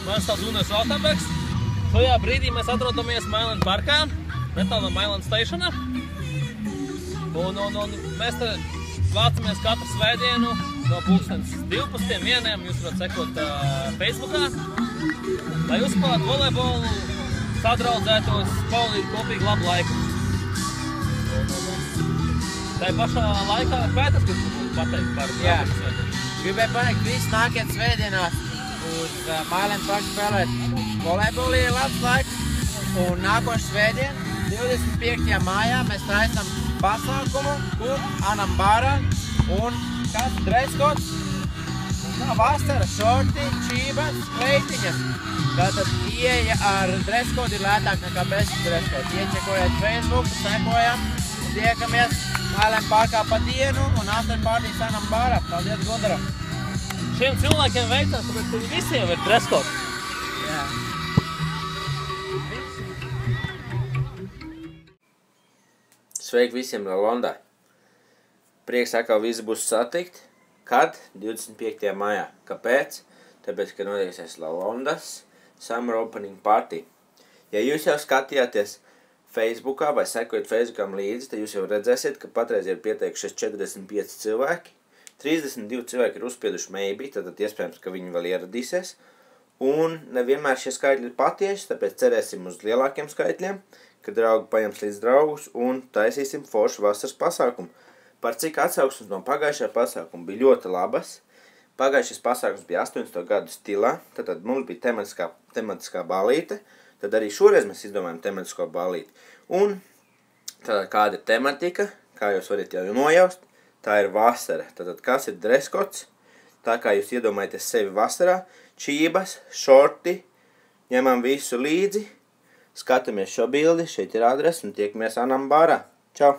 Mans tāds Unes Valtenbergs. Šajā brīdī mēs atrodamies Mailand parkā, netālu no Mailand stationa. Un mēs te vācamies katru svētdienu no 12:00–1:00. Jūs varat sekot Facebookā. Lai uzspēlētu volejbolu, sadraudzētos, pavadīt kopīgi labu laiku. Tā pašā laikā Pēters, kas mums pateikt par svētdienu. Gribēju pateikt, visi nākiet svētdienās uz Mailand parku spēlēt volejbolu, ir labs laiks. Un nākošu svētdienu, 25. mājā, mēs taisam pasākumu, kur Anambārā un kas dreskots. Vasara, šorti, čības, kleitiņas. Tātad ieeja ar dreskodu ir lētāk nekā bez dreskodu. Iečekojiet Facebook, sekojam, tiekamies Mailand parkā pa dienu un afterpartijas Anambārā. Paldies Gundaram! Šiem cilvēkiem veicās, tāpēc viņi visiem ir dreskods. Jā. Sveiki visiem Lalondā! Prieks atkal visi būs satikt. Kad? 25. maijā. Kāpēc? Tāpēc, ka notieksies Lalondas Summer Opening Party. Ja jūs jau skatījāties Facebookā vai sekojat Facebookam līdzi, tad jūs jau redzēsiet, ka patreiz ir pieteikušies 45 cilvēki. 32 cilvēki ir uzspieduši maybe, tad iespējams, ka viņi vēl ieradīsies. Un nevienmēr šie skaitļi ir patieši, tāpēc cerēsim uz lielākiem skaitļiem, ka draugi paņems līdz draugus un taisīsim foršu vasaras pasākumu. Par cik atsauksmes no pagājušā pasākuma bija ļoti labas. Pagājušais pasākums bija 80. gadu stilā, tad mums bija tematiskā ballīte, tad arī šoreiz mēs izdomājam tematisko ballīti. Un tad kāda ir tematika, kā jūs varat jau nojaust, tā ir vasara. Tad kas ir dreskots, tā kā jūs iedomājaties sevi vasarā, čības, šorti, ņemam visu līdzi, skatāmies šo bildi, šeit ir adrese un tiekamies Anambārā. Čau!